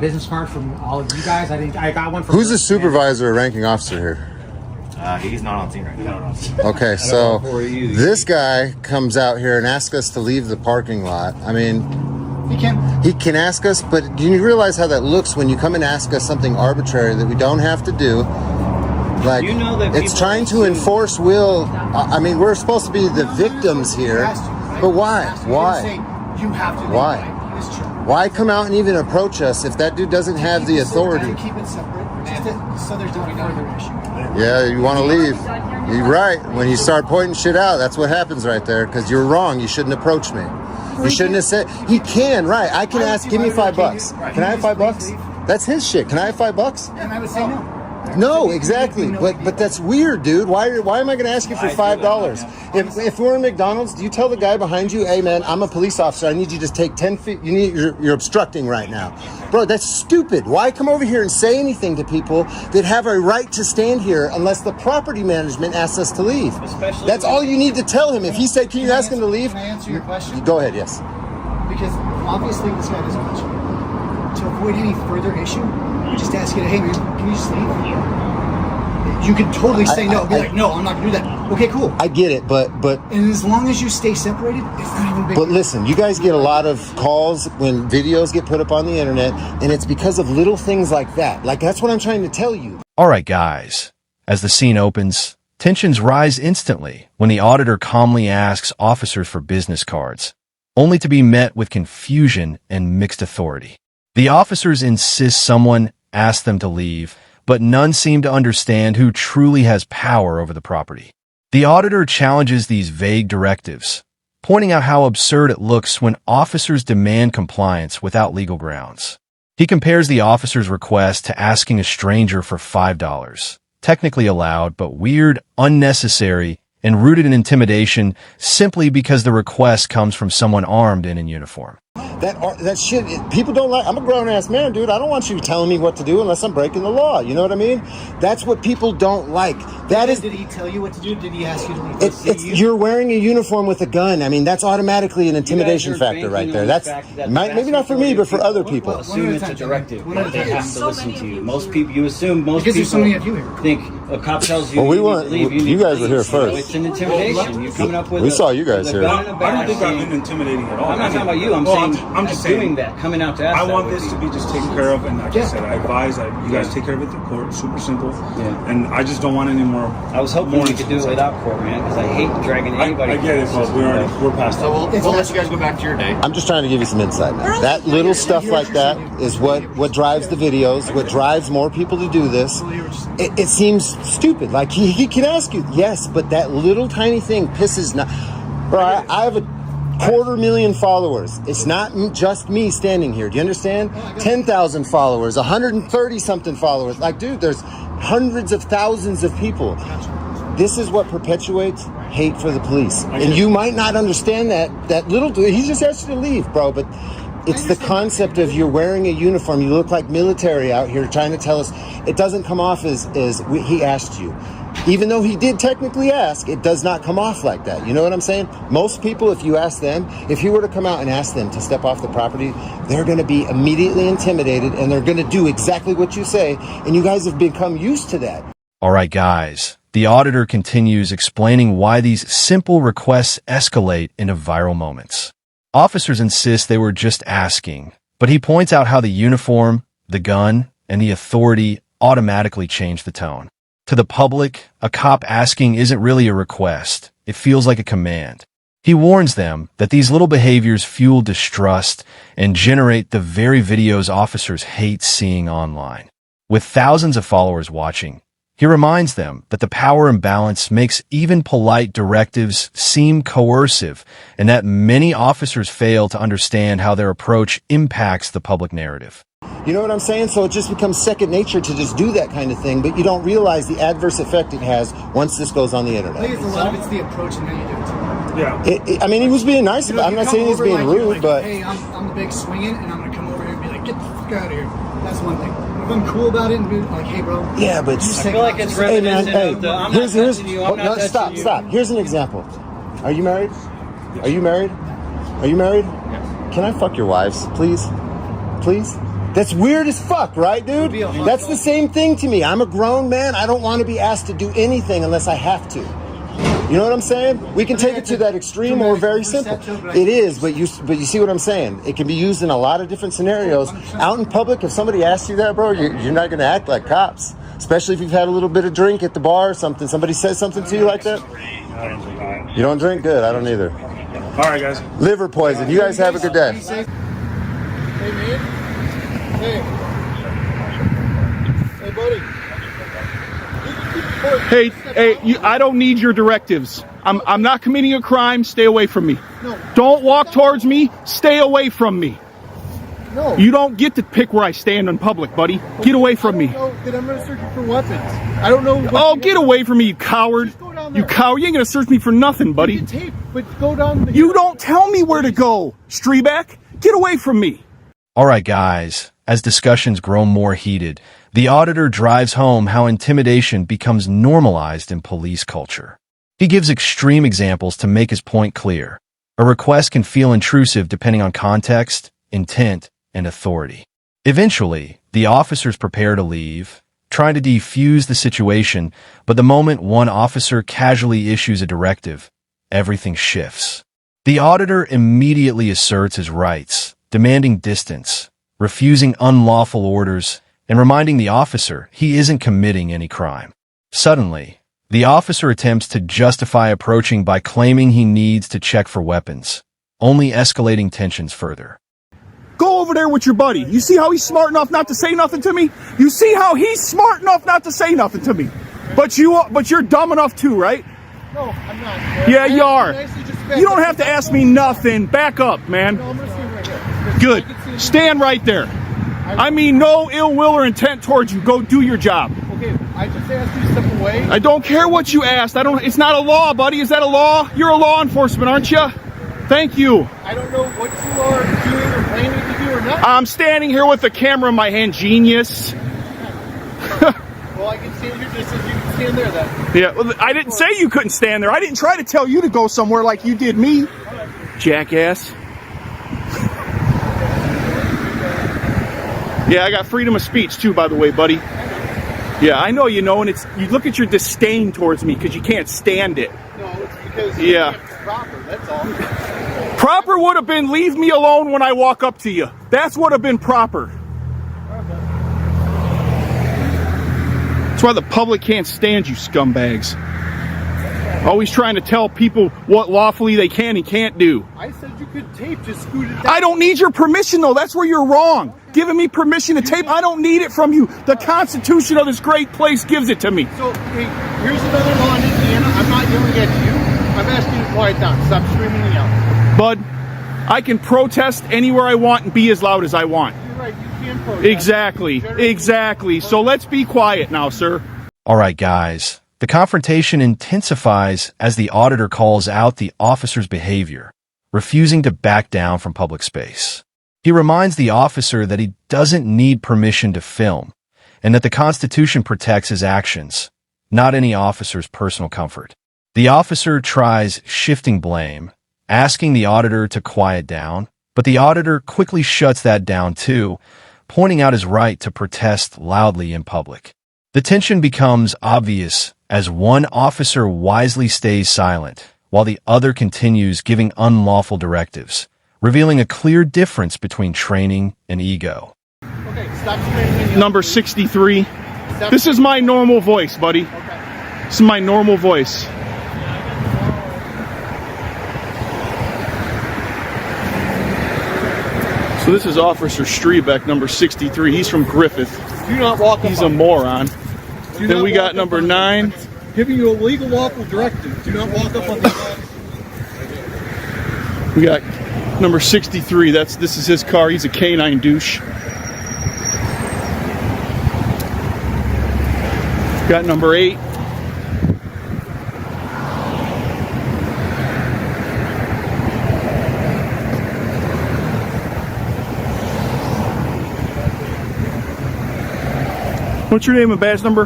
business card from all of you guys. I got one from... Who's the supervisor or ranking officer here? He's not on scene right now. Okay, so this guy comes out here and asks us to leave the parking lot. I mean, he can ask us, but do you realize how that looks when you come and ask us something arbitrary that we don't have to do? Like, you know that it's trying to enforce will. I mean, we're supposed to be the victims here, but why? Why? You have to. Why? Why come out and even approach us if that dude doesn't have the authority? Keep it separate, so there's no further issue. Yeah, you want to leave. You're right. When you start pointing shit out, that's what happens right there. Because you're wrong. You shouldn't approach me. You shouldn't have said. He can, right? I can ask. Give me $5. Can I have $5? That's his shit. Can I have $5? And I would say no. No, exactly. But that's weird, dude. Why am I going to ask you for $5? If we're in McDonald's, do you tell the guy behind you, hey man, I'm a police officer. I need you to just take 10 feet. You're obstructing right now. Bro, that's stupid. Why come over here and say anything to people that have a right to stand here unless the property management asks us to leave? That's all you need to tell him. If he said, can you ask him to leave? Can I answer your question? Go ahead, yes. Because obviously this guy doesn't want you. To avoid any further issue, we just ask you to, hey man, can you just leave? You could totally say no. Be like, no, I'm not gonna do that. Okay, cool. I get it, but and as long as you stay separated, it's not even big. But listen, you guys get a lot of calls when videos get put up on the internet, and it's because of little things like that. Like, that's what I'm trying to tell you. All right, guys. As the scene opens, tensions rise instantly when the auditor calmly asks officers for business cards, only to be met with confusion and mixed authority. The officers insist someone ask them to leave, but none seem to understand who truly has power over the property. The auditor challenges these vague directives, pointing out how absurd it looks when officers demand compliance without legal grounds. He compares the officer's request to asking a stranger for $5, technically allowed, but weird, unnecessary, and rooted in intimidation simply because the request comes from someone armed and in uniform. That shit, people don't like. I'm a grown-ass man, dude. I don't want you telling me what to do unless I'm breaking the law. You know what I mean? That's what people don't like. Did he tell you what to do? Did he ask you to leave? You're wearing a uniform with a gun. I mean, that's automatically an intimidation factor right there. That's maybe not for me, but for other people. Assume it's a directive. They have to listen to you. Most people, you assume most because people there's so many of you here. think a cop tells you. Well, we weren't. Leave, you guys were here first. It's an intimidation. You're coming up with. We saw you guys here. I don't think I've been intimidating at all. I'm not talking about you. I'm just doing that. Coming out to ask. I want this to be just taken care of, and like I said, I advise that you guys take care of it through court. Super simple. Yeah. And I just don't want any more. I was hoping we could do it without court, man, because I hate dragging anybody. I get it, but we're past that. We'll let you guys go back to your day. I'm just trying to give you some insight, man. That little stuff like that is what drives the videos, what drives more people to do this. It seems stupid. Like, he can ask you, yes, but that little tiny thing pisses not. Bro, I have a 250,000 followers. It's not just me standing here. Do you understand? 10,000 followers, 130-something followers. Like, dude, there's hundreds of thousands of people. This is what perpetuates hate for the police. And you might not understand that little dude. He just asked you to leave, bro. But it's the concept of you're wearing a uniform. You look like military out here trying to tell us. It doesn't come off as he asked you. Even though he did technically ask, it does not come off like that. You know what I'm saying? Most people, if you ask them, if you were to come out and ask them to step off the property, they're going to be immediately intimidated and they're going to do exactly what you say. And you guys have become used to that. All right, guys. The auditor continues explaining why these simple requests escalate into viral moments. Officers insist they were just asking, but he points out how the uniform, the gun, and the authority automatically change the tone. To the public, a cop asking isn't really a request. It feels like a command. He warns them that these little behaviors fuel distrust and generate the very videos officers hate seeing online. With thousands of followers watching, he reminds them that the power imbalance makes even polite directives seem coercive and that many officers fail to understand how their approach impacts the public narrative. You know what I'm saying? So it just becomes second nature to just do that kind of thing, but you don't realize the adverse effect it has once this goes on the internet. I think a lot of it's the approach and how you do it. Yeah. I mean, he was being nice about it. I'm not saying he's being rude, but... Hey, I'm the big swinging, and I'm going to come over here and be like, get the fuck out of here. That's one thing. If I'm cool about it and be like, hey, bro. Yeah, but... I feel like it's hey, man, hey, I'm not touching you. I'm not touching you. Stop. Here's an example. Are you married? Are you married? Are you married? Yes. Can I fuck your wives, please? Please? That's weird as fuck, right, dude? That's the same thing to me. I'm a grown man. I don't want to be asked to do anything unless I have to. You know what I'm saying? We can take it to that extreme or very simple. It is, but you see what I'm saying? It can be used in a lot of different scenarios. Out in public, if somebody asks you that, bro, you're not going to act like cops. Especially if you've had a little bit of drink at the bar or something. Somebody says something to you like that? You don't drink? Good. I don't either. All right, guys. Liver poison. You guys have a good day. Hey, man. Hey. Hey, buddy. Hey, I don't need your directives. I'm not committing a crime. Stay away from me. No. Don't walk towards me. Stay away from me. No. You don't get to pick where I stand in public, buddy. Get away from me. No, then I'm gonna search you for weapons. I don't know. Oh, get away from me, you coward. Just go down there. You coward. You ain't gonna search me for nothing, buddy. You can tape, but go down. You don't tell me where to go, Strebeck. Get away from me. All right, guys. As discussions grow more heated, the auditor drives home how intimidation becomes normalized in police culture. He gives extreme examples to make his point clear. A request can feel intrusive depending on context, intent, and authority. Eventually, the officers prepare to leave, trying to defuse the situation, but the moment one officer casually issues a directive, everything shifts. The auditor immediately asserts his rights, demanding distance, refusing unlawful orders, and reminding the officer he isn't committing any crime. Suddenly, the officer attempts to justify approaching by claiming he needs to check for weapons, only escalating tensions further. Go over there with your buddy. You see how he's smart enough not to say nothing to me? You see how he's smart enough not to say nothing to me? But you're dumb enough too, right? No, I'm not. Yeah, you are. Just You don't have to ask me nothing. Back up, man. No, I'm gonna stand right here. Good. Stand right there. I mean no ill will or intent towards you. Go do your job. Okay, I just asked you to step away. I don't care what you asked. It's not a law, buddy. Is that a law? You're a law enforcement, aren't you? Thank you. I don't know what you are doing or planning to do or not. I'm standing here with the camera in my hand, genius. Well, I can stand here just as you can stand there then. Yeah, well, I didn't say you couldn't stand there. I didn't try to tell you to go somewhere like you did me, jackass. Yeah, I got freedom of speech too, by the way, buddy. Yeah, I know you know, and you look at your disdain towards me because you can't stand it. No, it's because Yeah. it's proper, that's all. Proper would have been leave me alone when I walk up to you. That's what have been proper. That's why the public can't stand you scumbags. Always trying to tell people what lawfully they can and can't do. I said you could tape, just scoot it down. I don't need your permission though. That's where you're wrong. Giving me permission to tape, I don't need it from you. The Constitution of this great place gives it to me. So, hey, here's another law in Indiana. I'm not yelling at you. I'm asking you to quiet down. Stop screaming and yelling. Bud, I can protest anywhere I want and be as loud as I want. You're right, you can protest. Exactly. So let's be quiet now, sir. All right, guys. The confrontation intensifies as the auditor calls out the officer's behavior, refusing to back down from public space. He reminds the officer that he doesn't need permission to film, and that the Constitution protects his actions, not any officer's personal comfort. The officer tries shifting blame, asking the auditor to quiet down, but the auditor quickly shuts that down too, pointing out his right to protest loudly in public. The tension becomes obvious as one officer wisely stays silent, while the other continues giving unlawful directives, revealing a clear difference between training and ego. Okay, stop screaming. Number 63. This is my normal voice, buddy. Okay. This is my normal voice. So this is Officer Strebeck, number 63. He's from Griffith. Do not walk up He's a on moron. Do Then not we walk got up number on 9. Giving you a legal lawful directive. Do not walk up on these lines. We got number 63. This is his car. He's a canine douche. Got number 8. What's your name and badge number?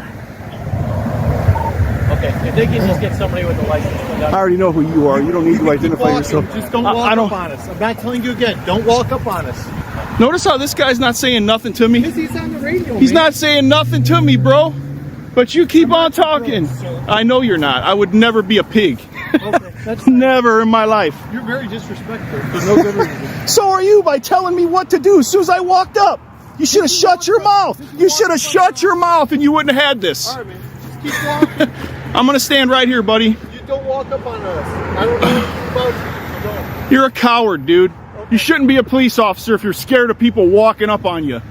Okay, if they can just get somebody with a license. I already know who you are. You don't need to identify Walking, yourself. just don't I walk don't- up on us. I'm not telling you again. Don't walk up on us. Notice how this guy's not saying nothing to me. He's on the radio. He's not saying nothing to me, bro. But you keep on talking. I know you're not. I would never be a pig. Okay, that's Never in my life. You're very disrespectful for no good reason. So are you by telling me what to do as soon as I walked up. You should have shut your mouth. You should have shut your mouth and you wouldn't have had this. All right, man. Just keep walking. I'm going to stand right here, buddy. You don't walk up on us. I don't know anything about you. So don't. You're a coward, dude. You shouldn't be a police officer if you're scared of people walking up on you.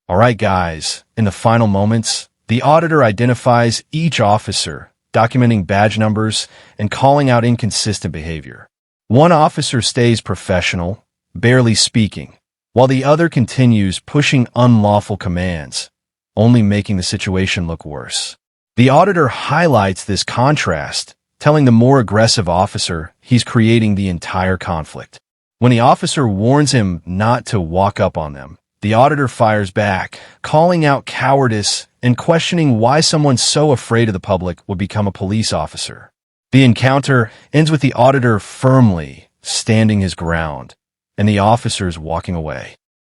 All right, guys. In the final moments, the auditor identifies each officer, documenting badge numbers and calling out inconsistent behavior. One officer stays professional, barely speaking, while the other continues pushing unlawful commands, only making the situation look worse. The auditor highlights this contrast, telling the more aggressive officer he's creating the entire conflict. When the officer warns him not to walk up on them, the auditor fires back, calling out cowardice and questioning why someone so afraid of the public would become a police officer. The encounter ends with the auditor firmly standing his ground and the officers walking away.